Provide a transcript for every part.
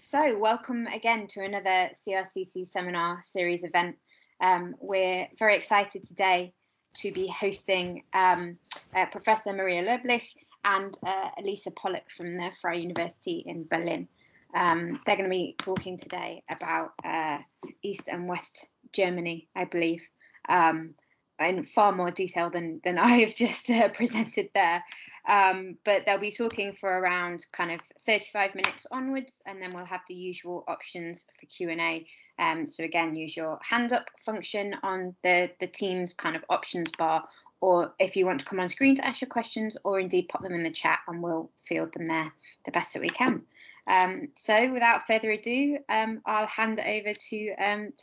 So, welcome again to another CRCC seminar series event. We're very excited today to be hosting Professor Maria Löblich and Elisa Pollack from the Freie University in Berlin. They're going to be talking today about East and West Germany, I believe, in far more detail than I have just presented there. But they'll be talking for around kind of 35 minutes onwards, and then we'll have the usual options for Q&A. So again, use your hand up function on the Teams kind of options bar, or if you want to come on screen to ask your questions, or indeed pop them in the chat and we'll field them there the best that we can. So without further ado, I'll hand it over to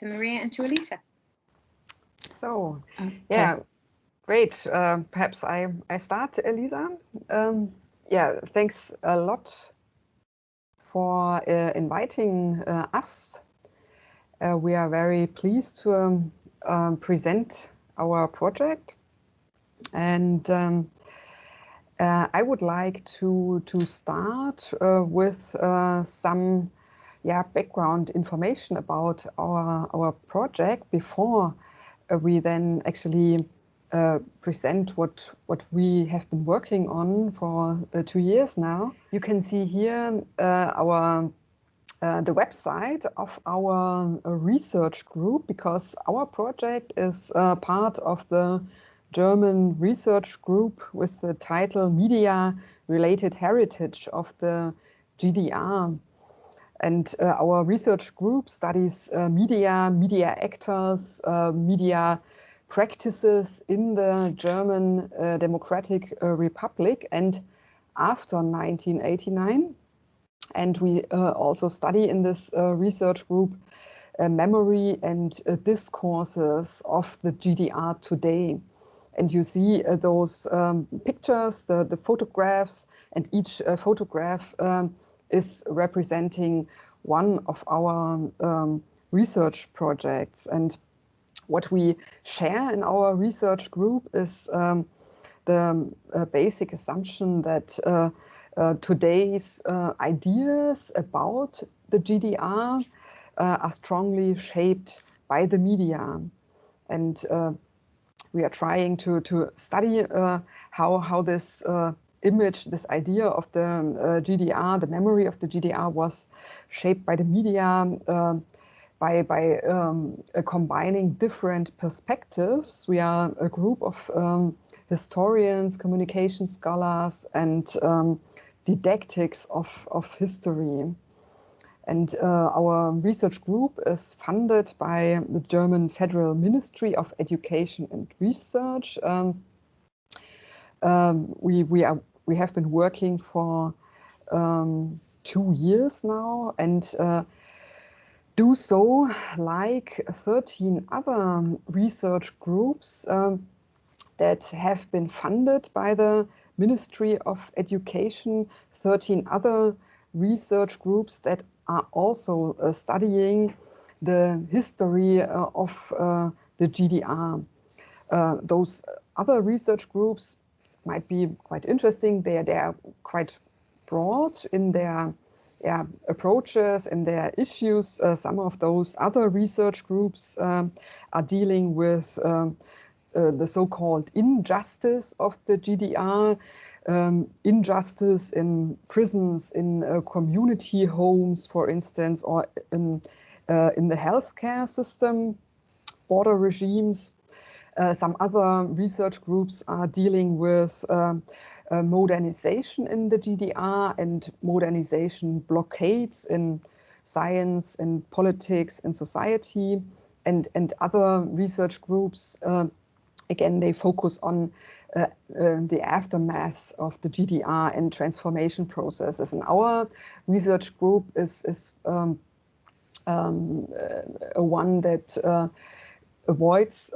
Maria and to Elisa. So, yeah, great. Perhaps I start, Elisa. Yeah, thanks a lot for inviting us. We are very pleased to present our project, and I would like to start with some background information about our project before we then actually present what we have been working on for 2 years now. You can see here the website of our research group, because our project is part of the German research group with the title Media-Related Heritage of the GDR. And our research group studies media actors, media practices in the German Democratic Republic and after 1989. And we also study in this research group memory and discourses of the GDR today. And you see those pictures, the photographs, and each photograph is representing one of our research projects. And what we share in our research group is the basic assumption that today's ideas about the GDR are strongly shaped by the media. And we are trying to study how this image, this idea of the GDR, the memory of the GDR, was shaped by the media by combining different perspectives. We are a group of historians, communication scholars, and didactics of history. And our research group is funded by the German Federal Ministry of Education and Research. We have been working for 2 years now, and do so like 13 other research groups that have been funded by the Ministry of Education, 13 other research groups that are also studying the history of the GDR. Those other research groups might be quite interesting. They are quite broad in their approaches and their issues. Some of those other research groups are dealing with the so-called injustice of the GDR, injustice in prisons, in community homes, for instance, or in the healthcare system, border regimes. Some other research groups are dealing with modernization in the GDR and modernization blockades in science and politics and society. And other research groups, again, they focus on the aftermath of the GDR and transformation processes. And our research group is one that avoids,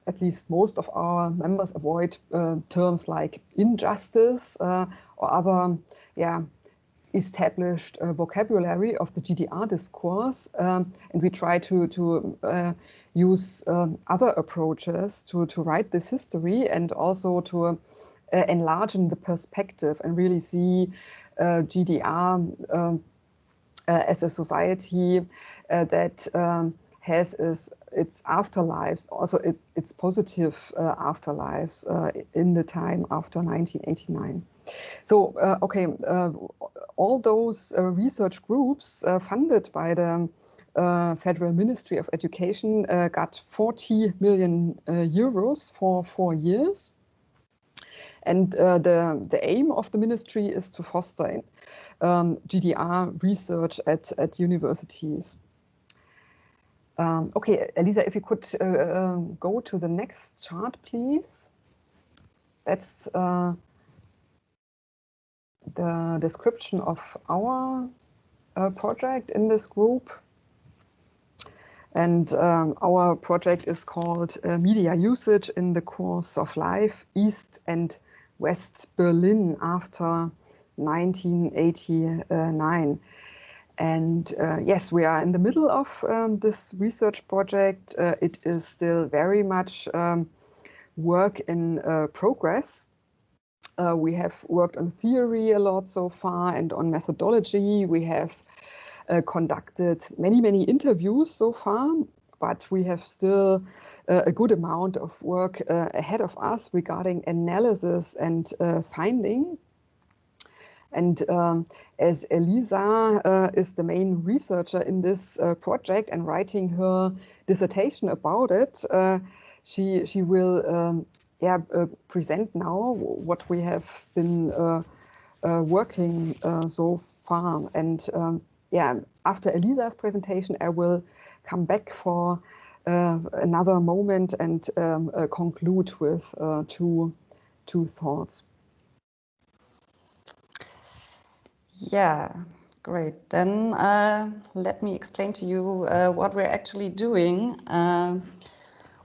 at least most of our members avoid terms like injustice or other established vocabulary of the GDR discourse. And we try to use other approaches to write this history, and also to enlarge the perspective and really see GDR as a society that has its afterlives, also its positive afterlives in the time after 1989. So, all those research groups funded by the Federal Ministry of Education got 40 million euros for 4 years. And the aim of the ministry is to foster GDR research at universities. Okay, Elisa, if you could go to the next chart, please. That's the description of our project in this group. And our project is called Media Usage in the Course of Life, East and West Berlin after 1989. And yes, we are in the middle of this research project. It is still very much work in progress. We have worked on theory a lot so far and on methodology. We have conducted many interviews so far, but we have still a good amount of work ahead of us regarding analysis and finding. And as Elisa is the main researcher in this project and writing her dissertation about it, she will present now what we have been working so far. And after Elisa's presentation, I will come back for another moment and conclude with two thoughts. Yeah, great. Then let me explain to you what we're actually doing.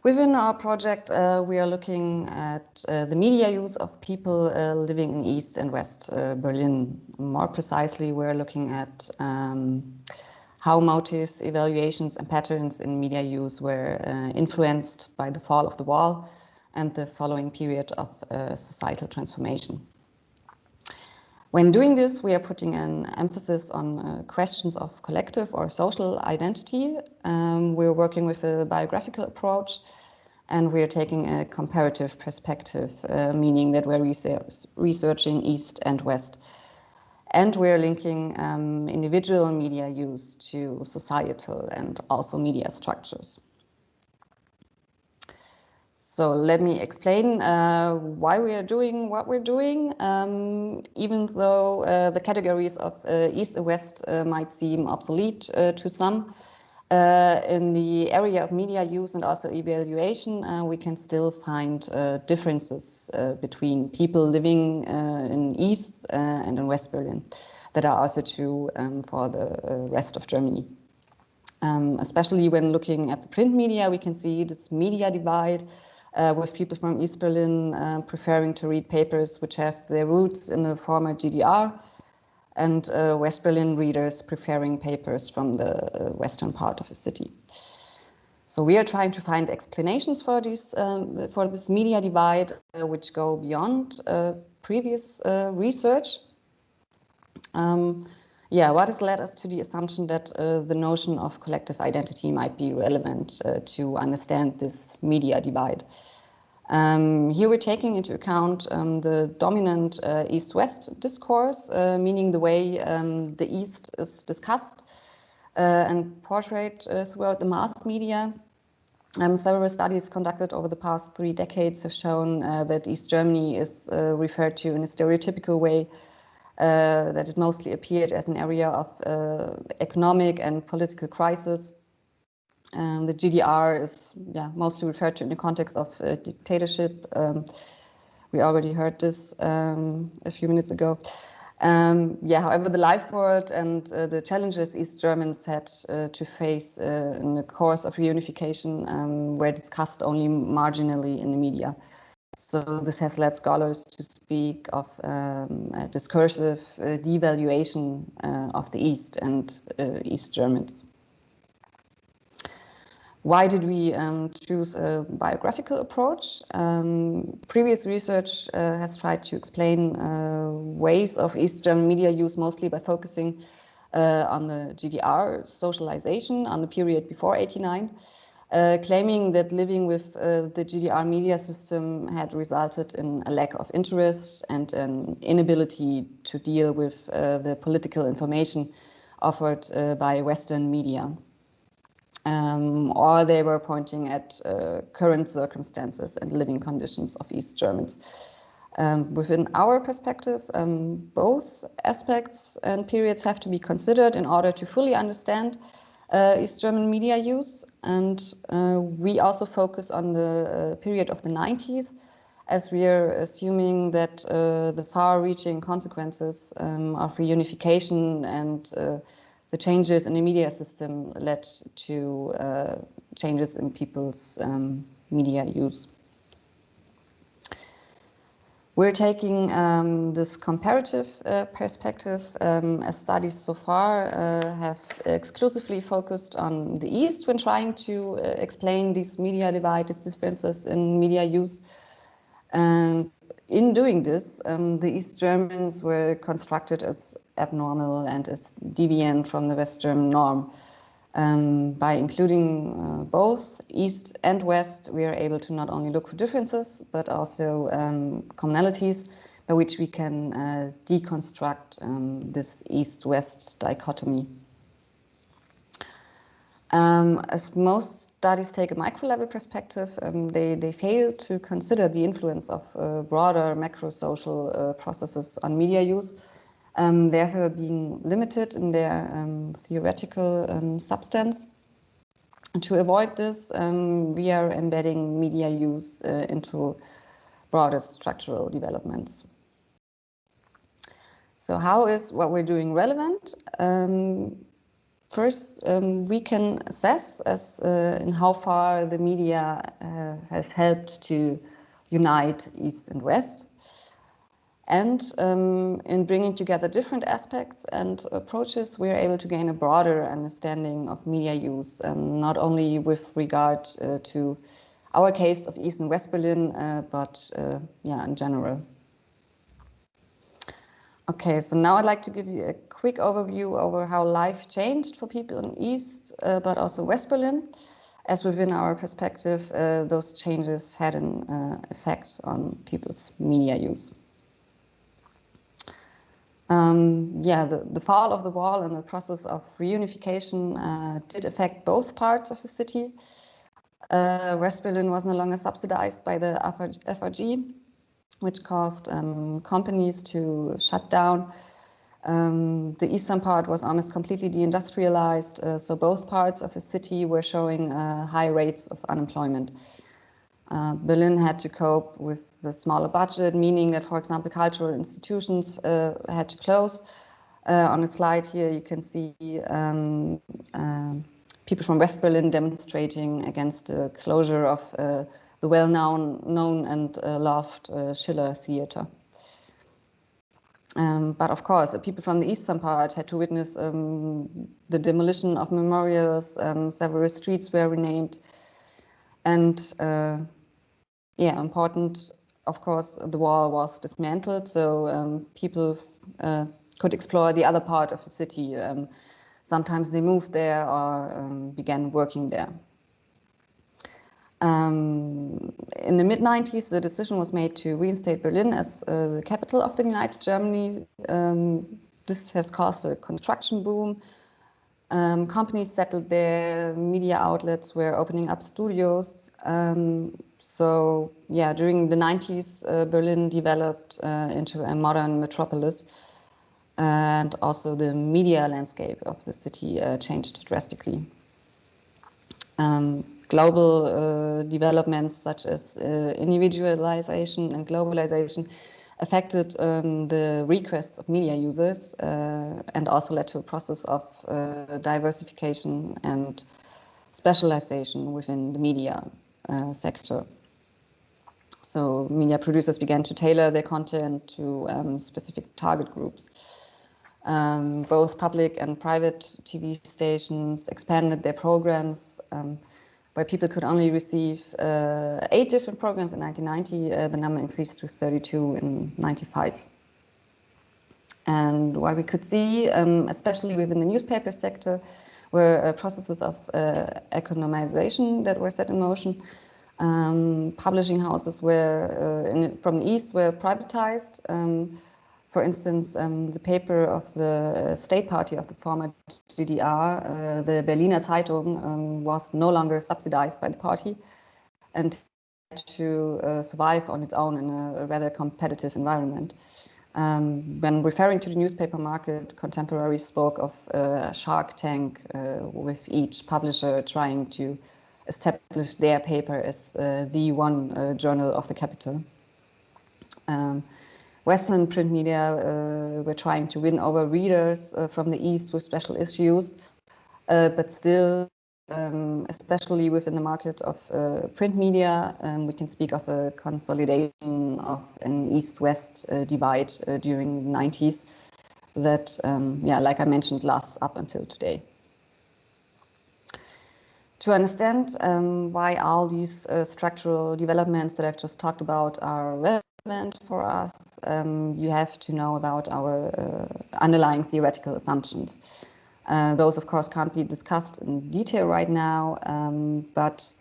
Within our project, we are looking at the media use of people living in East and West Berlin. More precisely, we're looking at how motives, evaluations, and patterns in media use were influenced by the fall of the wall and the following period of societal transformation. When doing this, we are putting an emphasis on questions of collective or social identity. We're working with a biographical approach, and we're taking a comparative perspective, meaning that we're researching East and West. And we're linking individual media use to societal and also media structures. So let me explain why we are doing what we're doing, even though the categories of East and West might seem obsolete to some. In the area of media use and also evaluation, we can still find differences between people living in East and in West Berlin that are also true for the rest of Germany. Especially when looking at the print media, we can see this media divide with people from East Berlin preferring to read papers which have their roots in the former GDR, and West Berlin readers preferring papers from the western part of the city. So we are trying to find explanations for this media divide, which go beyond previous research. What has led us to the assumption that the notion of collective identity might be relevant to understand this media divide. Here we're taking into account the dominant East-West discourse, meaning the way the East is discussed and portrayed throughout the mass media. Several studies conducted over the past 3 decades have shown that East Germany is referred to in a stereotypical way, that it mostly appeared as an area of economic and political crisis. The GDR is mostly referred to in the context of dictatorship. We already heard this a few minutes ago. However, the life world and the challenges East Germans had to face in the course of reunification were discussed only marginally in the media. So this has led scholars to speak of a discursive devaluation of the East and East Germans. Why did we choose a biographical approach? Previous research has tried to explain ways of East German media use mostly by focusing on the GDR socialization on the period before '89, claiming that living with the GDR media system had resulted in a lack of interest and an inability to deal with the political information offered by Western media. Or they were pointing at current circumstances and living conditions of East Germans. Within our perspective, both aspects and periods have to be considered in order to fully understand East German media use. And we also focus on the period of the 90s, as we are assuming that the far-reaching consequences of reunification and the changes in the media system led to changes in people's media use. We're taking this comparative perspective, as studies so far have exclusively focused on the East when trying to explain these media divide, these differences in media use. And in doing this, the East Germans were constructed as abnormal and as deviant from the West German norm. By including both East and West, we are able to not only look for differences, but also commonalities by which we can deconstruct this East-West dichotomy. As most studies take a micro-level perspective, they fail to consider the influence of broader macro-social processes on media use, therefore being limited in their theoretical substance. And to avoid this, we are embedding media use into broader structural developments. So how is what we're doing relevant? First, we can assess as in how far the media have helped to unite East and West. And in bringing together different aspects and approaches, we are able to gain a broader understanding of media use, not only with regard to our case of East and West Berlin, but in general. Okay, so now I'd like to give you a quick overview over how life changed for people in East, but also West Berlin, as within our perspective, those changes had an effect on people's media use. The fall of the wall and the process of reunification did affect both parts of the city. West Berlin was no longer subsidized by the FRG, which caused companies to shut down. The eastern part was almost completely deindustrialized, so both parts of the city were showing high rates of unemployment. Berlin had to cope with the smaller budget, meaning that, for example, cultural institutions had to close. On a slide here, you can see people from West Berlin demonstrating against the closure of the well-known and loved Schiller Theater. But of course, people from the eastern part had to witness the demolition of memorials, several streets were renamed, and important, of course, the wall was dismantled, so people could explore the other part of the city. Sometimes they moved there or began working there. In the mid-90s, the decision was made to reinstate Berlin as the capital of the United Germany. This has caused a construction boom. Companies settled there, media outlets were opening up studios. During the 90s, Berlin developed into a modern metropolis, and also the media landscape of the city changed drastically. Global developments such as individualization and globalization affected the requests of media users and also led to a process of diversification and specialization within the media sector. So media producers began to tailor their content to specific target groups. Both public and private TV stations expanded their programs, where people could only receive 8 different programs in 1990, the number increased to 32 in 95. And what we could see, especially within the newspaper sector, were processes of economization that were set in motion. Publishing houses were from the East were privatized. For instance, the paper of the state party of the former GDR, the Berliner Zeitung, was no longer subsidized by the party and had to survive on its own in a rather competitive environment. When referring to the newspaper market, contemporaries spoke of a shark tank, with each publisher trying to establish their paper as the one journal of the capital. Western print media were trying to win over readers from the East with special issues, but still, especially within the market of print media, we can speak of a consolidation of an East-West divide during the 90s that, like I mentioned, lasts up until today. To understand why all these structural developments that I've just talked about are relevant for us, you have to know about our underlying theoretical assumptions. Those, of course, can't be discussed in detail right now, but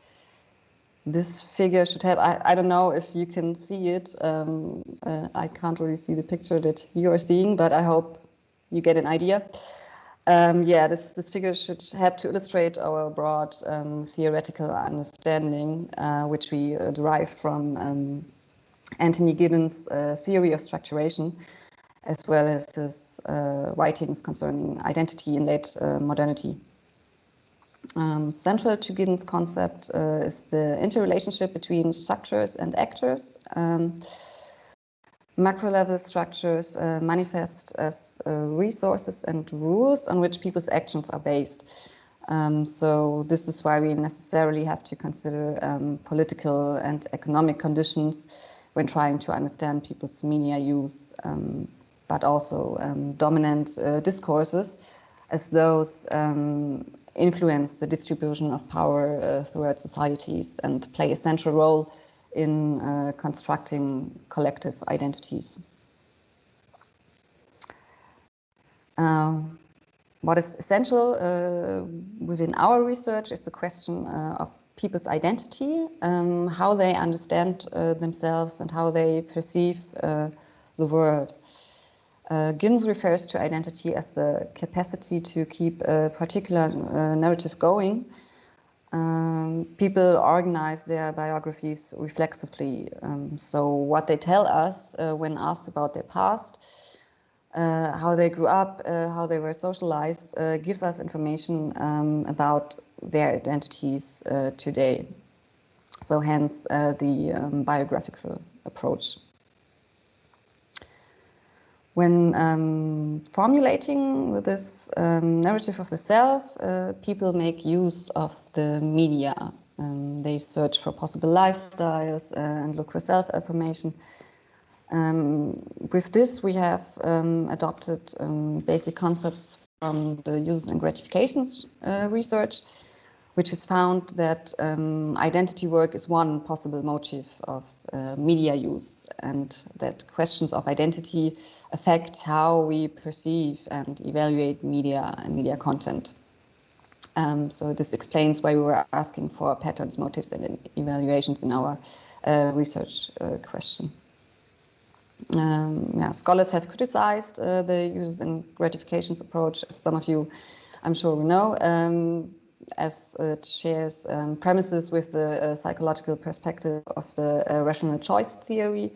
this figure should help. I don't know if you can see it. I can't really see the picture that you are seeing, but I hope you get an idea. This figure should help to illustrate our broad theoretical understanding, which we derived from Anthony Giddens' theory of structuration, as well as his writings concerning identity in late modernity. Central to Giddens' concept is the interrelationship between structures and actors. Macro-level structures manifest as resources and rules on which people's actions are based. So this is why we necessarily have to consider political and economic conditions when trying to understand people's media use, but also dominant discourses, as those influence the distribution of power throughout societies and play a central role in constructing collective identities. What is essential within our research is the question of people's identity, how they understand themselves and how they perceive the world. Giddens refers to identity as the capacity to keep a particular narrative going. People organize their biographies reflexively. So what they tell us when asked about their past, how they grew up, how they were socialized, gives us information about their identities today. So hence the biographical approach. When formulating this narrative of the self, people make use of the media. They search for possible lifestyles and look for self-affirmation. With this, we have adopted basic concepts from the uses and gratifications research, which has found that identity work is one possible motive of media use, and that questions of identity affect how we perceive and evaluate media and media content. So this explains why we were asking for patterns, motives, and evaluations in our research question. Scholars have criticized the uses and gratifications approach, as some of you, I'm sure, will know, as it shares premises with the psychological perspective of the rational choice theory.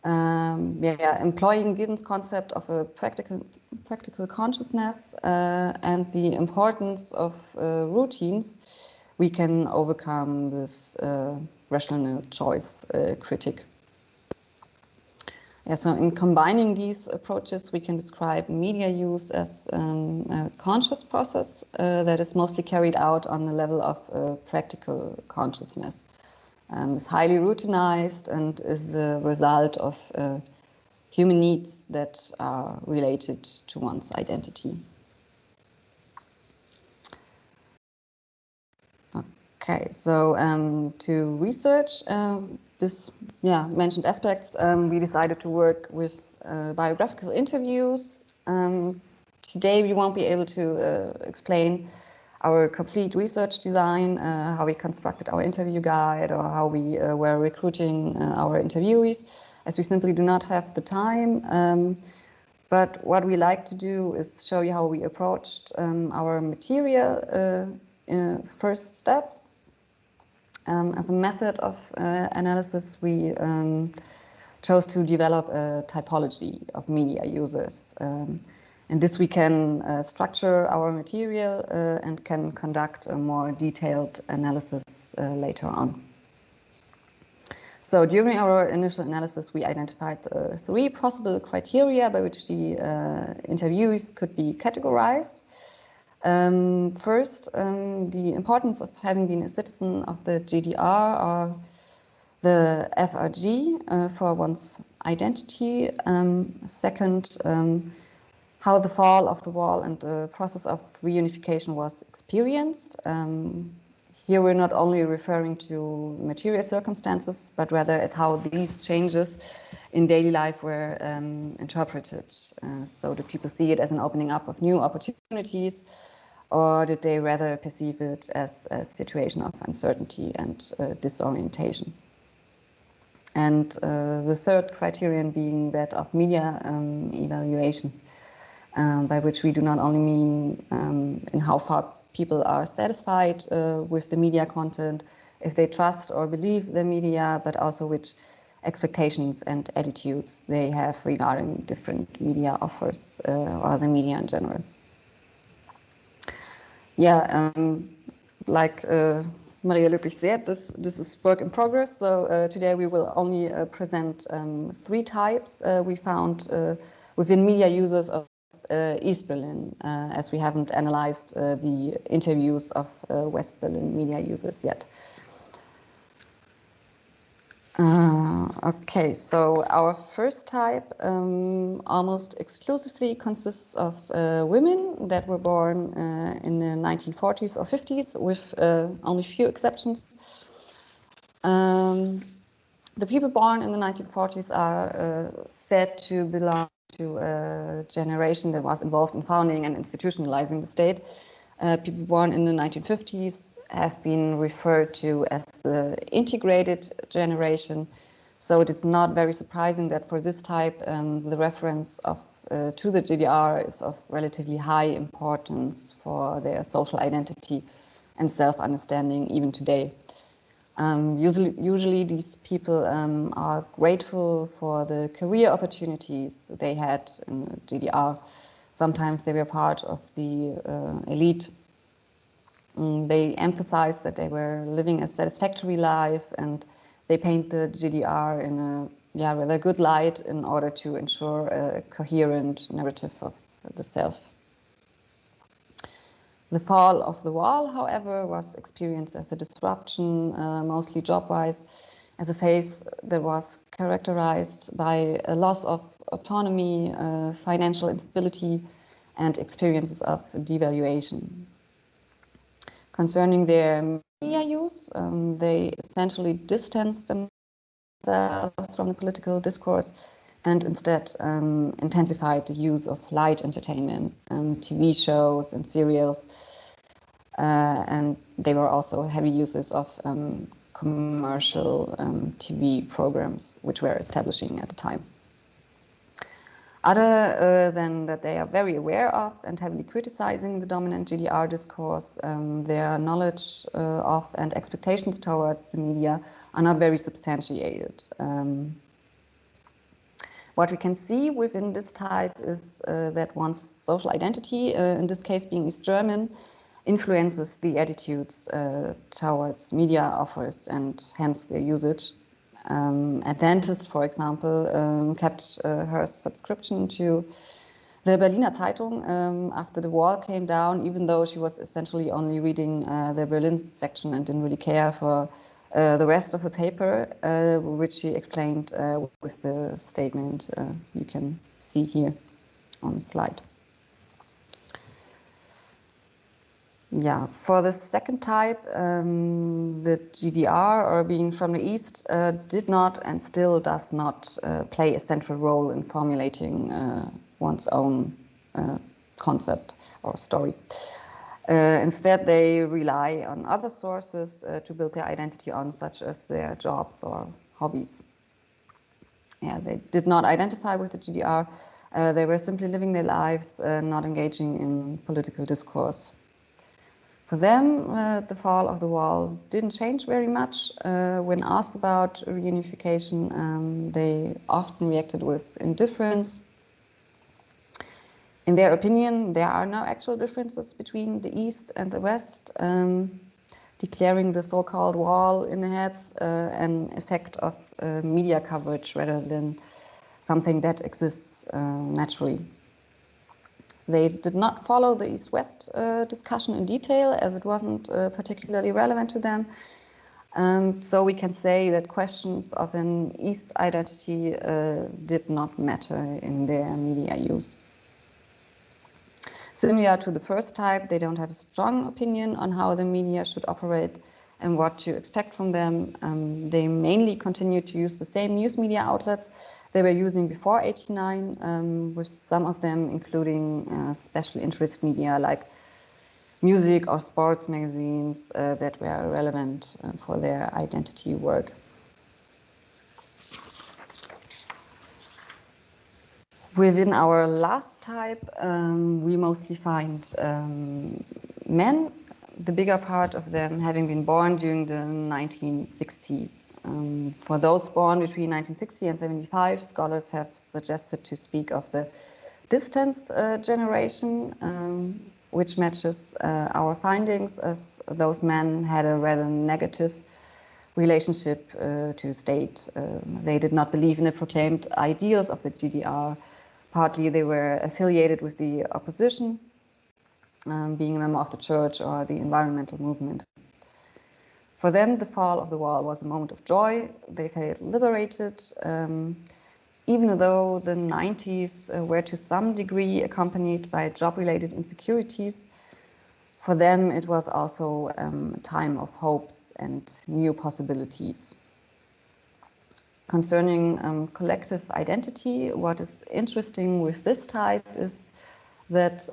Employing Giddens' concept of a practical consciousness and the importance of routines, we can overcome this rational choice critique. So in combining these approaches, we can describe media use as a conscious process that is mostly carried out on the level of practical consciousness. It's highly routinized and is the result of human needs that are related to one's identity. Okay, so to research this mentioned aspects, we decided to work with biographical interviews. Today we won't be able to explain our complete research design, how we constructed our interview guide, or how we were recruiting our interviewees, as we simply do not have the time. But what we like to do is show you how we approached our material first step. As a method of analysis, we chose to develop a typology of media users. In this we can structure our material and can conduct a more detailed analysis later on. So during our initial analysis, we identified 3 possible criteria by which the interviewees could be categorized. First, the importance of having been a citizen of the GDR or the FRG for one's identity. Second, how the fall of the wall and the process of reunification was experienced. Here we're not only referring to material circumstances, but rather at how these changes in daily life were interpreted. So did people see it as an opening up of new opportunities, or did they rather perceive it as a situation of uncertainty and disorientation? And the third criterion being that of media evaluation, by which we do not only mean in how far people are satisfied with the media content, if they trust or believe the media, but also which expectations and attitudes they have regarding different media offers or the media in general. Yeah, like Maria Löblich said, this is work in progress. So today we will only present 3 types we found within media users of East Berlin, as we haven't analyzed the interviews of West Berlin media users yet. Okay, so our first type almost exclusively consists of women that were born in the 1940s or 50s, with only few exceptions. The people born in the 1940s are said to belong to a generation that was involved in founding and institutionalizing the state. People born in the 1950s have been referred to as the integrated generation. So it is not very surprising that for this type, the reference to the GDR is of relatively high importance for their social identity and self-understanding even today. Usually these people are grateful for the career opportunities they had in the GDR. Sometimes they were part of the elite. They emphasized that they were living a satisfactory life, and they paint the GDR in a rather good light in order to ensure a coherent narrative of the self. The fall of the wall, however, was experienced as a disruption, mostly job-wise, as a phase that was characterized by a loss of autonomy, financial instability, and experiences of devaluation. Concerning their media use, they essentially distanced themselves from the political discourse and instead intensified the use of light entertainment, TV shows and serials, and they were also heavy users of commercial TV programs, which were establishing at the time. Other than that they are very aware of and heavily criticizing the dominant GDR discourse, their knowledge of and expectations towards the media are not very substantiated. What we can see within this type is that one's social identity, in this case being East German, influences the attitudes towards media offers and hence their usage. A dentist, for example, kept her subscription to the Berliner Zeitung after the wall came down, even though she was essentially only reading the Berlin section and didn't really care for the rest of the paper, which she explained with the statement you can see here on the slide. Yeah, for the second type, the GDR, or being from the East, did not and still does not play a central role in formulating one's own concept or story. Instead, they rely on other sources to build their identity on, such as their jobs or hobbies. Yeah, they did not identify with the GDR. They were simply living their lives, not engaging in political discourse. For them, the fall of the wall didn't change very much. When asked about reunification, they often reacted with indifference. In their opinion, there are no actual differences between the East and the West, declaring the so-called wall in the heads an effect of media coverage rather than something that exists naturally. They did not follow the East-West discussion in detail, as it wasn't particularly relevant to them. So we can say that questions of an East identity did not matter in their media use. Similar to the first type, they don't have a strong opinion on how the media should operate and what to expect from them. They mainly continue to use the same news media outlets they were using before 89, with some of them including special interest media like music or sports magazines that were relevant for their identity work. Within our last type, we mostly find men, the bigger part of them having been born during the 1960s. For those born between 1960 and 75, scholars have suggested to speak of the distanced generation, which matches our findings, as those men had a rather negative relationship to state. They did not believe in the proclaimed ideals of the GDR. Partly they were affiliated with the opposition, being a member of the church or the environmental movement. For them, the fall of the wall was a moment of joy. They felt liberated, even though the 90s were to some degree accompanied by job-related insecurities. For them, it was also a time of hopes and new possibilities. Concerning collective identity, what is interesting with this type is that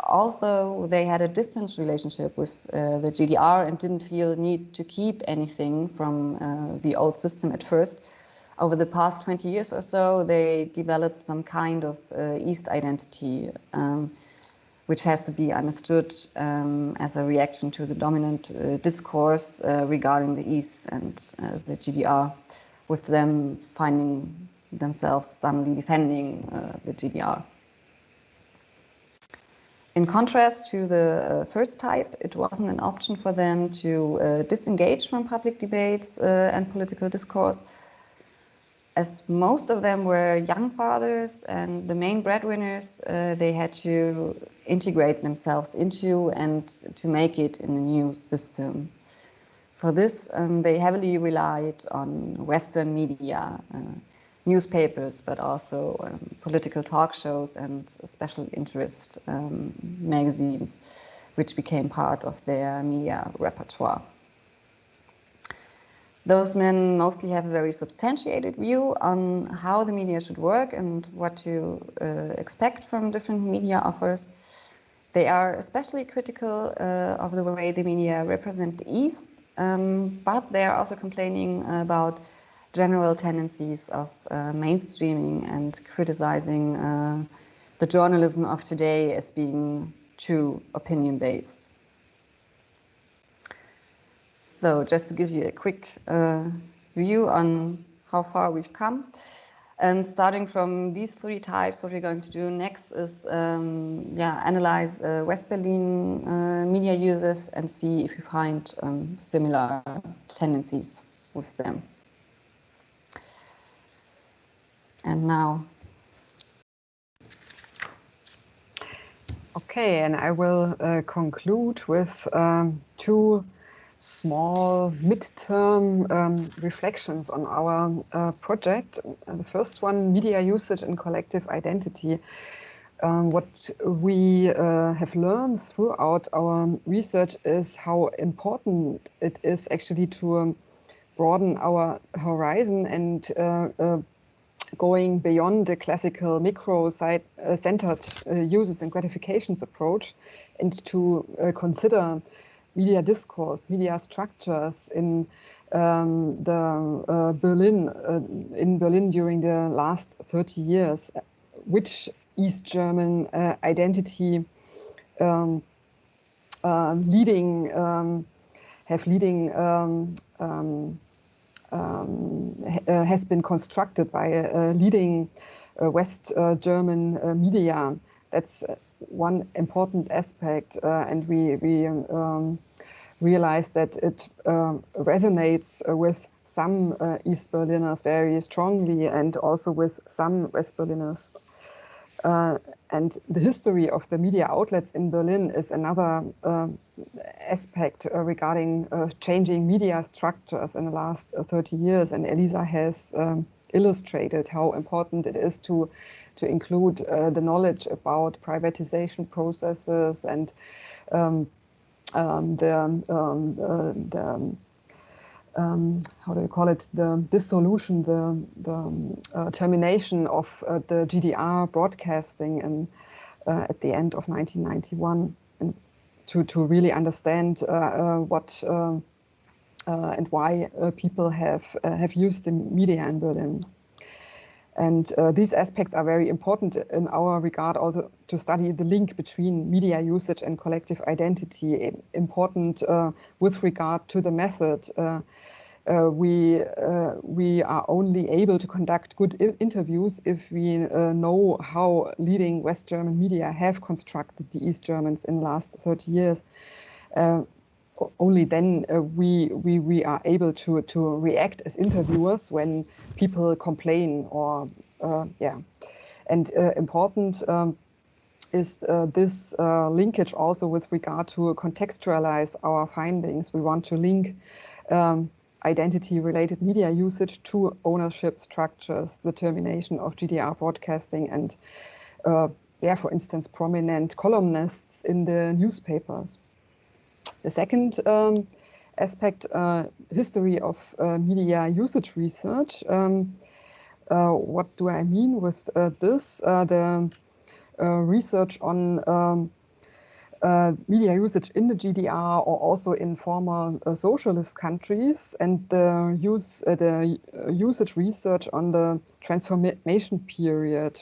although they had a distant relationship with the GDR and didn't feel the need to keep anything from the old system at first, over the past 20 years or so, they developed some kind of East identity, which has to be understood as a reaction to the dominant discourse regarding the East and the GDR, with them finding themselves suddenly defending the GDR. In contrast to the first type, it wasn't an option for them to disengage from public debates and political discourse. As most of them were young fathers and the main breadwinners, they had to integrate themselves into and to make it in a new system. For this, they heavily relied on Western media, newspapers, but also political talk shows and special interest magazines, which became part of their media repertoire. Those men mostly have a very substantiated view on how the media should work and what to expect from different media offers. They are especially critical of the way the media represent the East, but they are also complaining about general tendencies of mainstreaming and criticizing the journalism of today as being too opinion-based. So just to give you a quick view on how far we've come, and starting from these three types, what we're going to do next is analyze West Berlin media users and see if we find similar tendencies with them. And now. Okay, and I will conclude with two small midterm reflections on our project. The first one, media usage and collective identity. What we have learned throughout our research is how important it is actually to broaden our horizon and going beyond the classical micro-centered uses and gratifications approach, and to consider media discourse, media structures in Berlin during the last 30 years, which East German identity has been constructed by leading West German media. That's one important aspect, and we realize that it resonates with some East Berliners very strongly, and also with some West Berliners. And the history of the media outlets in Berlin is another aspect regarding changing media structures in the last 30 years. And Elisa has illustrated how important it is to include the knowledge about privatization processes and how do you call it, the dissolution, the termination of the GDR broadcasting at the end of 1991, and to really understand what and why people have used the media in Berlin. And these aspects are very important in our regard, also to study the link between media usage and collective identity, important with regard to the method. We are only able to conduct good interviews if we know how leading West German media have constructed the East Germans in the last 30 years. Only then we are able to react as interviewers when people complain or And important is this linkage also with regard to contextualize our findings. We want to link identity-related media usage to ownership structures, the termination of GDR broadcasting, and for instance, prominent columnists in the newspapers. The second aspect, history of media usage research. What do I mean with this? The research on media usage in the GDR or also in former socialist countries, and the usage research on the transformation period.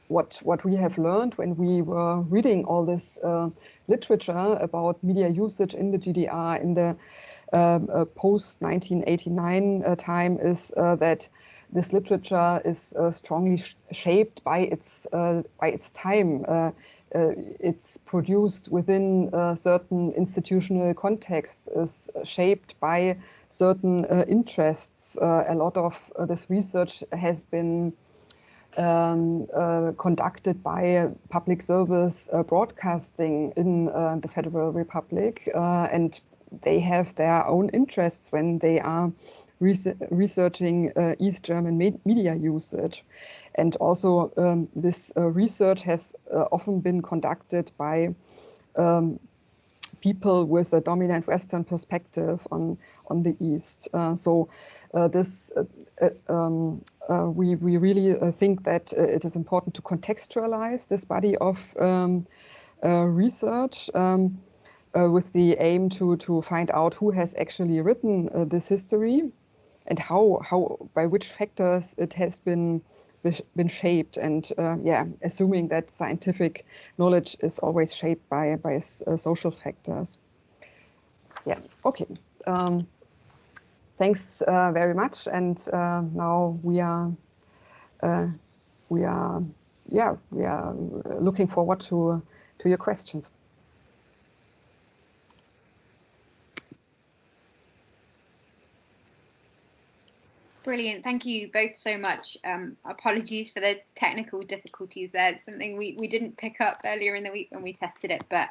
What we have learned when we were reading all this literature about media usage in the GDR in the post-1989 time is that this literature is strongly shaped by its time. It's produced within certain institutional contexts, is shaped by certain interests. A lot of this research has been conducted by public service broadcasting in the Federal Republic, and they have their own interests when they are researching East German media usage. And also this research has often been conducted by people with a dominant Western perspective on the East. We really think that it is important to contextualize this body of research with the aim to find out who has actually written this history and how by which factors it has been shaped, and assuming that scientific knowledge is always shaped by social factors. Okay. Thanks very much, and now we are looking forward to your questions. Brilliant. Thank you both so much. Apologies for the technical difficulties there. It's something we didn't pick up earlier in the week when we tested it, but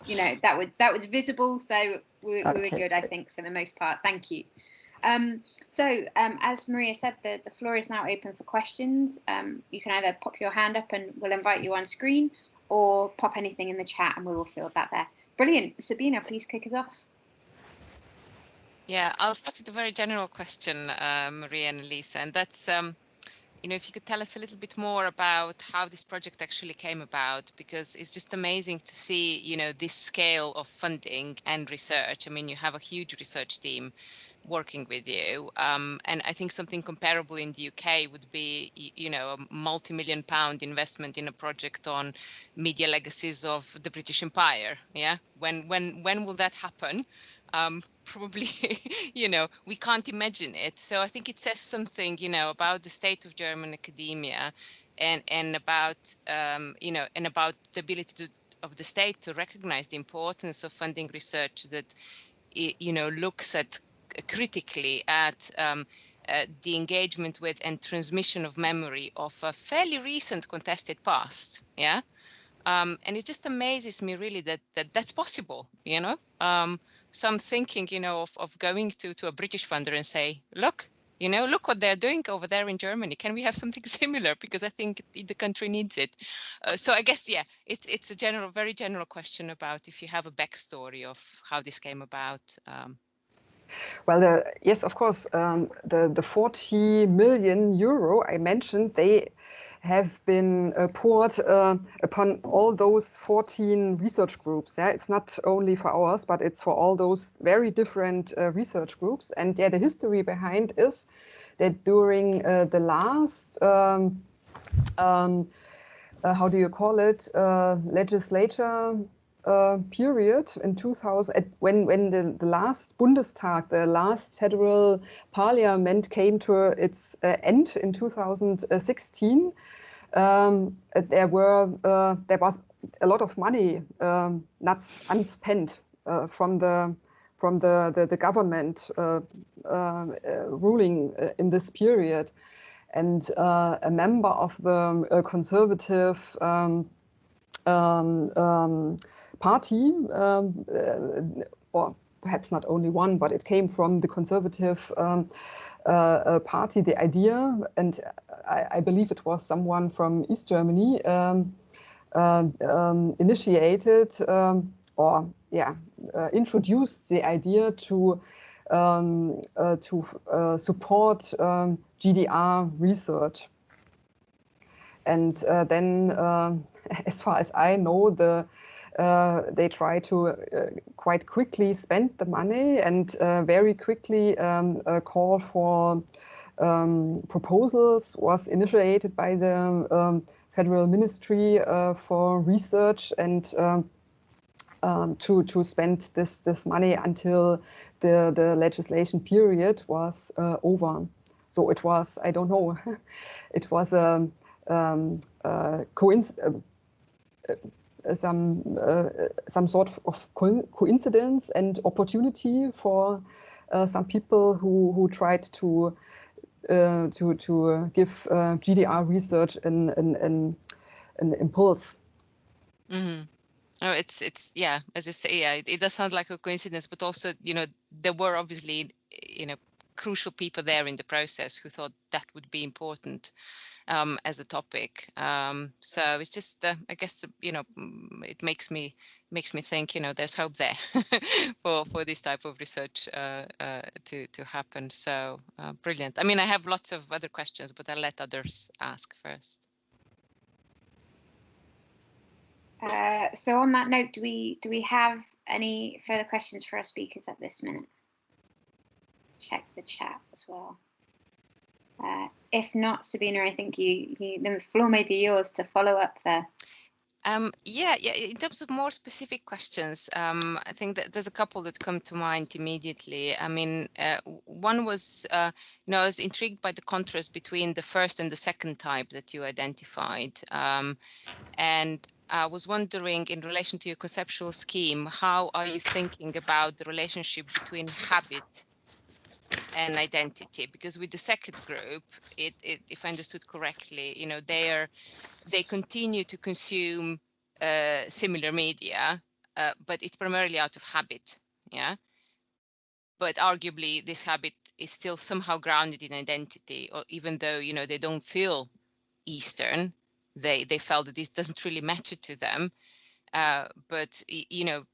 you know, that was visible, so we were good, I think, for the most part. Thank you. As Maria said, the floor is now open for questions. You can either pop your hand up and we'll invite you on screen, or pop anything in the chat and we will field that there. Brilliant. Sabina, please kick us off. Yeah, I'll start with a very general question, Maria and Elisa, and that's, if you could tell us a little bit more about how this project actually came about, because it's just amazing to see, this scale of funding and research. I mean, you have a huge research team working with you, and I think something comparable in the UK would be, a multi-million pound investment in a project on media legacies of the British Empire. Yeah, when will that happen? Probably, we can't imagine it. So I think it says something, about the state of German academia, and about, and about the ability of the state to recognize the importance of funding research that, looks at critically at the engagement with and transmission of memory of a fairly recent contested past. Yeah. And it just amazes me really that that's possible, So I'm thinking, of going to a British funder and say, look what they're doing over there in Germany. Can we have something similar? Because I think the country needs it. So I guess, yeah, it's a very general question about if you have a backstory of how this came about. Well, yes, of course, the 40 million euro I mentioned, they have been poured upon all those 14 research groups. Yeah, it's not only for ours, but it's for all those very different research groups. And yeah, the history behind is that during the last, how do you call it, legislature period in 2000, when the last Bundestag, the last federal parliament came to its end in 2016, there was a lot of money not unspent from the government ruling in this period, and a member of the conservative party, or perhaps not only one, but it came from the conservative party, the idea, and I believe it was someone from East Germany, initiated introduced the idea to support GDR research. And then, as far as I know, they try to quite quickly spend the money and very quickly call for proposals was initiated by the Federal Ministry for Research, and to spend this money until the legislation period was over. So it was, I don't know, it was some sort of coincidence and opportunity for some people who tried to give GDR research an impulse. Mm-hmm. Oh, it's yeah, as you say, yeah, it does sound like a coincidence, but also, there were obviously, crucial people there in the process who thought that would be important as a topic. So it's just, I guess, it makes me think, there's hope there for this type of research to happen. So brilliant. I mean, I have lots of other questions, but I'll let others ask first. So on that note, do we have any further questions for our speakers at this minute? Check the chat as well. If not, Sabina, I think the floor may be yours to follow up there. Yeah. In terms of more specific questions, I think that there's a couple that come to mind immediately. I mean, one was, I was intrigued by the contrast between the first and the second type that you identified, and I was wondering, in relation to your conceptual scheme, how are you thinking about the relationship between habit and identity? Because with the second group, if I understood correctly, they continue to consume similar media, but it's primarily out of habit, yeah. But arguably, this habit is still somehow grounded in identity, or even though, you know, they don't feel Eastern, they felt that this doesn't really matter to them. But you know,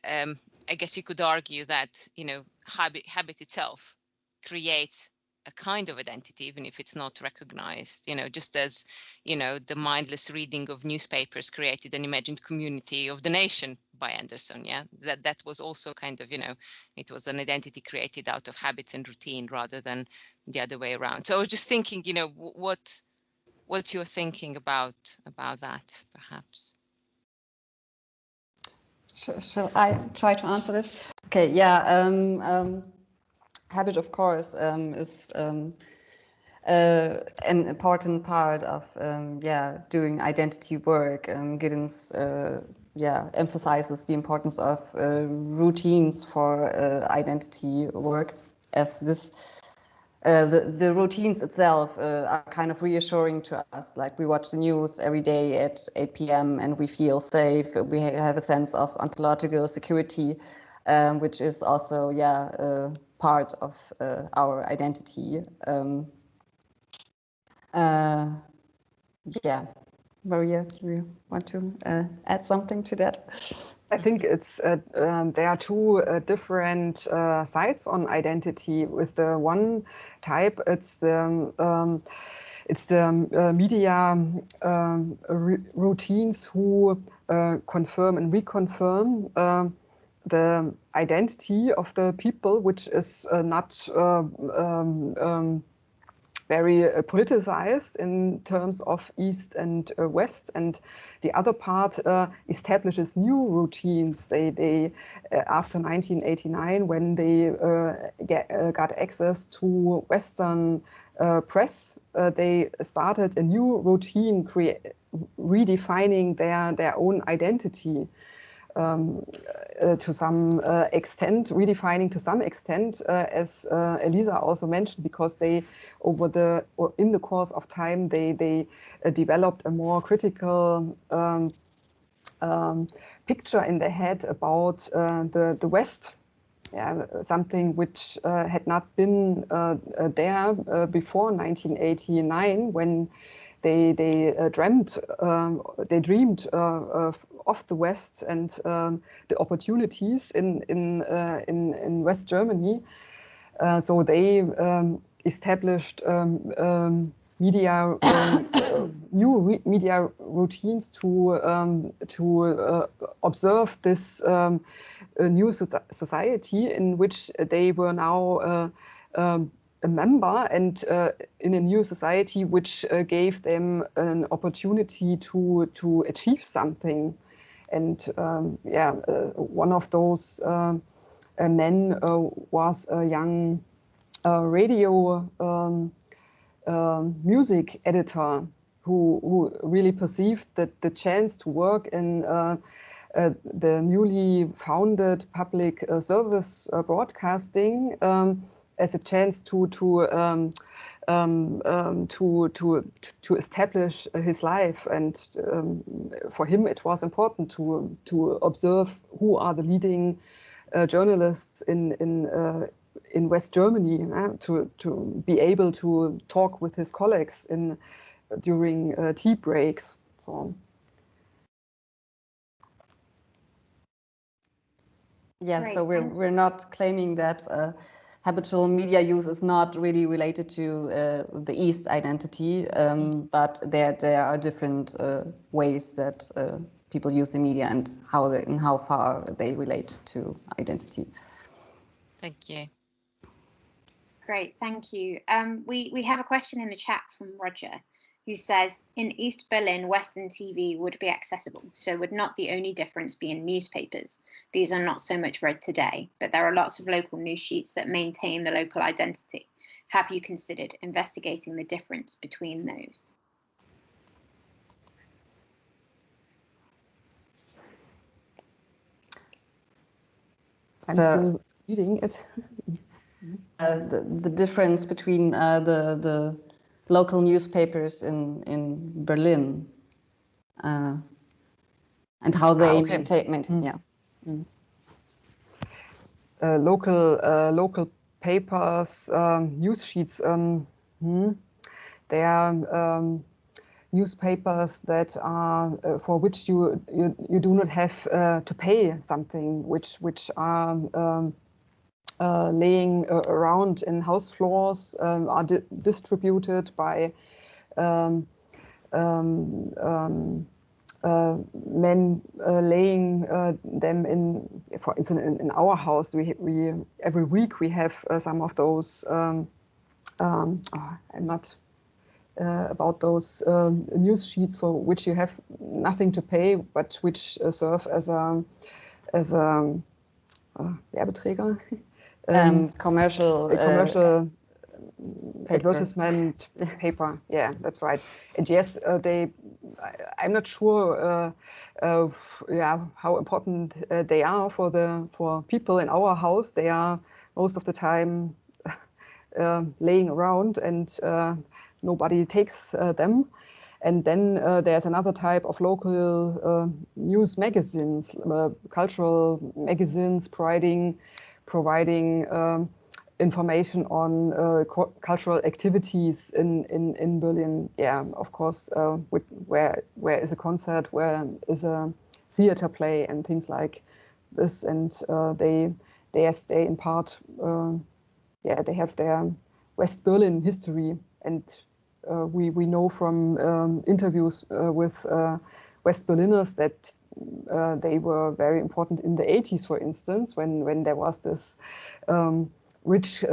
I guess you could argue that, you know, habit itself creates a kind of identity, even if it's not recognized, you know, just as, you know, the mindless reading of newspapers created an imagined community of the nation by Anderson. Yeah, that was also kind of, you know, it was an identity created out of habits and routine rather than the other way around. So I was just thinking, you know, what you're thinking about that, perhaps. Shall I try to answer this? Okay, yeah. Habit, of course, is an important part of doing identity work. Giddens emphasizes the importance of routines for identity work, as this the routines itself are kind of reassuring to us. Like, we watch the news every day at 8 p.m. and we feel safe. We have a sense of ontological security, which is also part of our identity. Maria, do you want to add something to that? I think it's there are two different sides on identity. With the one type, it's the media routines who confirm and reconfirm the identity of the people, which is not very politicized in terms of East and West, and the other part establishes new routines. They after 1989, when they got access to Western press, they started a new routine, redefining their own identity. To some extent, redefining to some extent, as Elisa also mentioned, because they, in the course of time, they developed a more critical picture in their head about the West. Yeah, something which had not been there before 1989, when they dreamed of the West and the opportunities in West Germany. So they established media new media routines to observe this new society in which they were now a member, and in a new society which gave them an opportunity to achieve something. And one of those men was a young radio music editor who really perceived that the chance to work in the newly founded public service broadcasting as a chance to establish his life, and for him it was important to observe who are the leading journalists in West Germany, to be able to talk with his colleagues during tea breaks. So. Yeah, Great. so we're not claiming that habitual media use is not really related to the East identity, but there are different ways that people use the media and how far they relate to identity. Thank you. Great, thank you. We have a question in the chat from Roger, who says, in East Berlin, Western TV would be accessible, so would not the only difference be in newspapers? These are not so much read today, but there are lots of local news sheets that maintain the local identity. Have you considered investigating the difference between those? I'm still reading it. The difference between the local newspapers in Berlin and how they maintain. Yeah. Local newspapers, news sheets. They are newspapers that are for which you do not have to pay something, which are laying around in house floors, are distributed by men laying them in. For instance, in our house, we every week we have some of those. I'm not about those news sheets for which you have nothing to pay, but which serve as a Werbeträger. Commercial paper. Advertisement paper. Yeah, that's right. And yes, I'm not sure how important they are for people in our house. They are most of the time laying around, and nobody takes them. And then there's another type of local news magazines, cultural magazines providing information on cultural activities in Berlin. Yeah, of course, where is a concert, where is a theater play, and things like this. And they stay in part. They have their West Berlin history, and we know from interviews with West Berliners that they were very important in the 80s, for instance, when there was this rich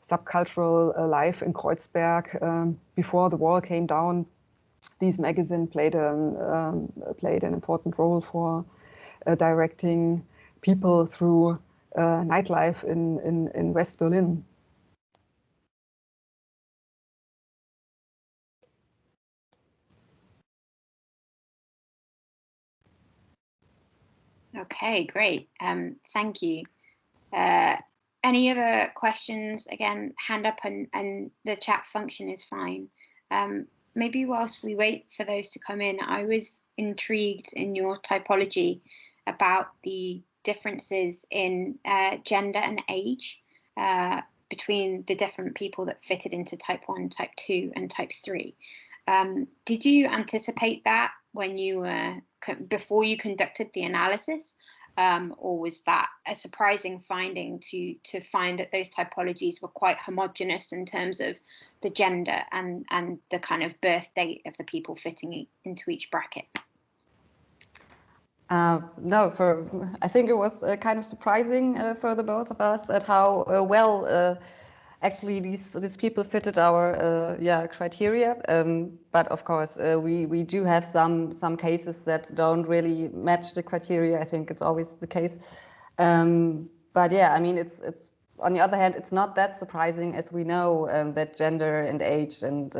subcultural life in Kreuzberg. Before the wall came down, these magazines played an important role for directing people through nightlife in West Berlin. Okay, great. Thank you. Any other questions? Again, hand up and the chat function is fine. Maybe whilst we wait for those to come in, I was intrigued in your typology about the differences in gender and age between the different people that fitted into type 1, type 2 and type 3. Did you anticipate that when you before you conducted the analysis, or was that a surprising finding to find that those typologies were quite homogeneous in terms of the gender and the kind of birth date of the people fitting into each bracket? No, I think it was kind of surprising for the both of us at how well actually these people fitted our criteria. But of course, we do have some cases that don't really match the criteria. I think it's always the case. But yeah, I mean, it's on the other hand, it's not that surprising, as we know that gender and age and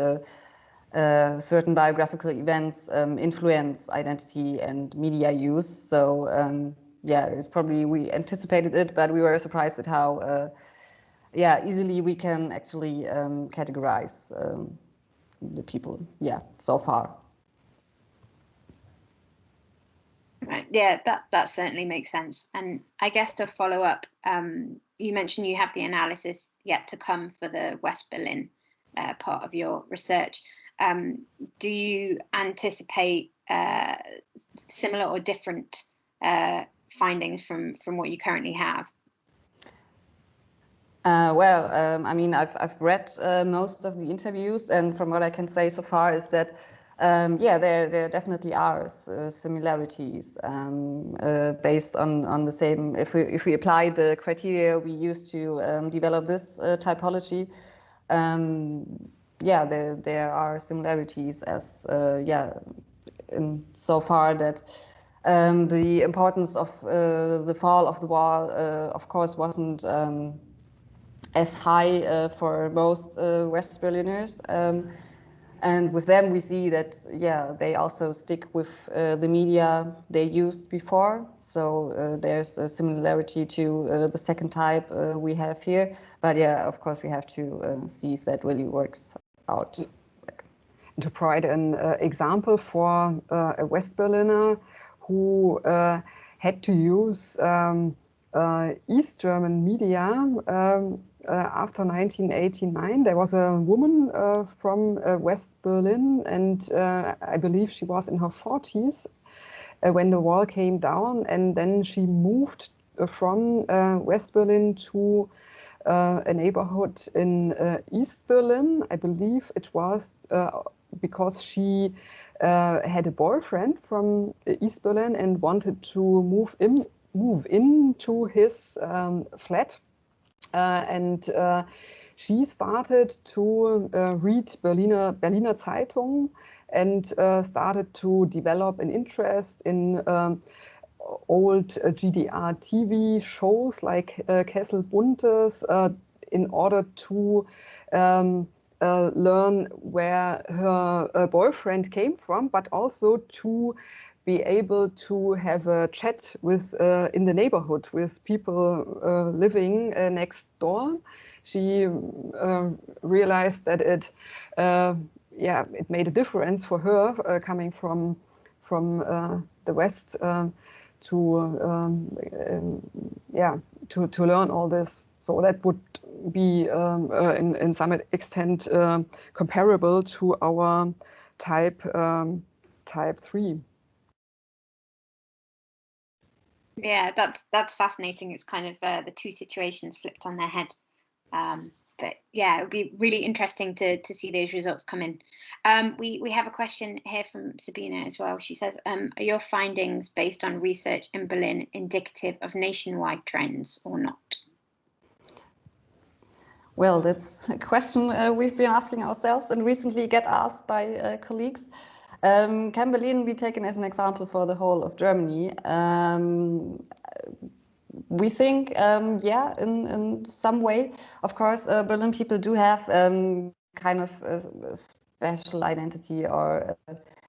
certain biographical events influence identity and media use. So it's probably, we anticipated it, but we were surprised at how easily we can actually categorize the people, so far. Right, yeah, that certainly makes sense. And I guess to follow up, you mentioned you have the analysis yet to come for the West Berlin part of your research. Do you anticipate similar or different findings from what you currently have? I mean, I've read most of the interviews, and from what I can say so far is that, there definitely are similarities based on the same. If we apply the criteria we used to develop this typology, there are similarities as in so far that the importance of the fall of the wall, of course, wasn't as high for most West Berliners, and with them we see that they also stick with the media they used before. So there's a similarity to the second type we have here. But of course we have to see if that really works out. To provide an example for a West Berliner who had to use East German media after 1989. There was a woman from West Berlin, and I believe she was in her 40s when the wall came down, and then she moved from West Berlin to a neighborhood in East Berlin. I believe it was because she had a boyfriend from East Berlin and wanted to move into his flat, and she started to read Berliner Zeitung and started to develop an interest in old GDR TV shows like Kessel Buntes in order to learn where her boyfriend came from, but also to be able to have a chat with in the neighborhood with people living next door. She realized that it made a difference for her coming from the West to learn all this. So that would be in some extent comparable to our type 3. Yeah, that's fascinating. It's kind of the two situations flipped on their head. But yeah, it would be really interesting to see those results come in. We have a question here from Sabina as well. She says, are your findings based on research in Berlin indicative of nationwide trends or not? Well, that's a question we've been asking ourselves and recently get asked by colleagues. Can Berlin be taken as an example for the whole of Germany? We think, in some way. Of course, Berlin people do have kind of a special identity, or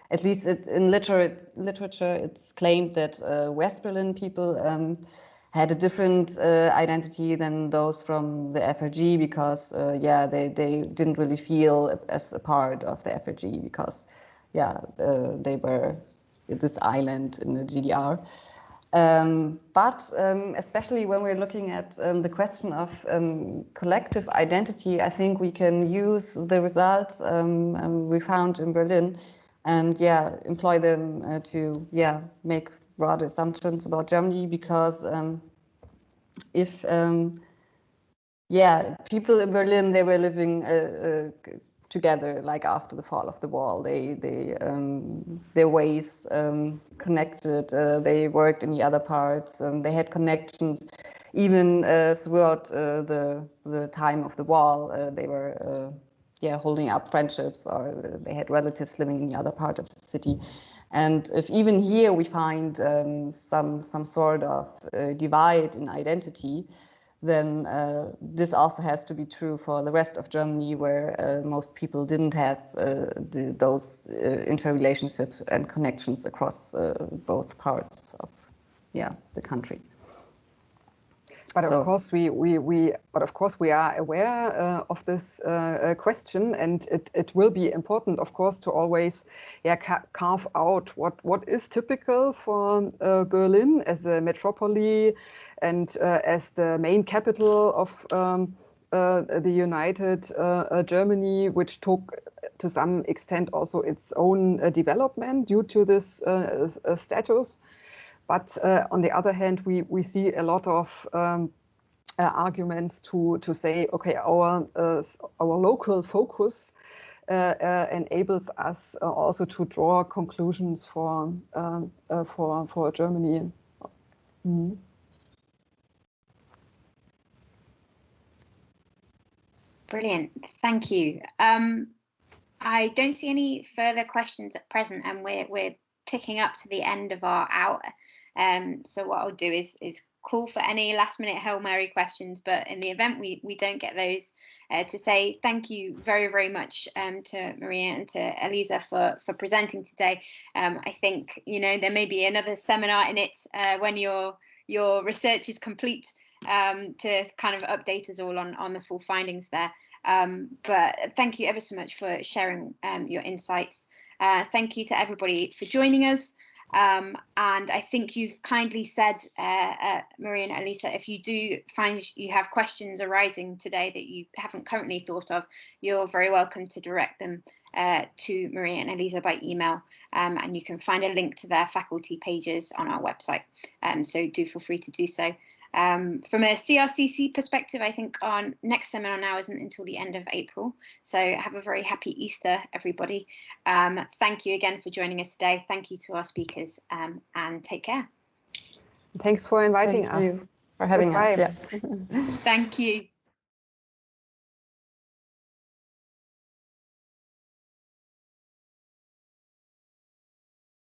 at least in literature, it's claimed that West Berlin people had a different identity than those from the FRG because, they didn't really feel as a part of the FRG because, they were this island in the GDR. But especially when we're looking at the question of collective identity, I think we can use the results we found in Berlin and employ them to make broader assumptions about Germany, because if people in Berlin, they were living together, like after the fall of the wall, their ways connected. They worked in the other parts. They had connections even throughout the time of the wall. They were holding up friendships, or they had relatives living in the other part of the city. And if even here we find some sort of divide in identity, then this also has to be true for the rest of Germany, where most people didn't have those interrelationships and connections across both parts of the country. But of course, we are aware of this question, and it will be important, of course, to always carve out what is typical for Berlin as a metropole and as the main capital of the United Germany, which took to some extent also its own development due to this status. But on the other hand, we see a lot of arguments to say, okay, our local focus enables us also to draw conclusions for Germany. Mm. Brilliant, thank you. I don't see any further questions at present, and we're ticking up to the end of our hour. So what I'll do is call for any last minute Hail Mary questions, but in the event we don't get those, to say thank you very, very much to Maria and to Elisa for presenting today. I think, there may be another seminar in it when your research is complete, to kind of update us all on the full findings there. But thank you ever so much for sharing your insights. Thank you to everybody for joining us. And I think you've kindly said, Maria and Elisa, if you do find you have questions arising today that you haven't currently thought of, you're very welcome to direct them to Maria and Elisa by email. And you can find a link to their faculty pages on our website. So do feel free to do so. From a CRCC perspective, I think our next seminar now isn't until the end of April. So have a very happy Easter, everybody. Thank you again for joining us today. Thank you to our speakers, and take care. Thanks for inviting us. For having us. Yeah. Thank you.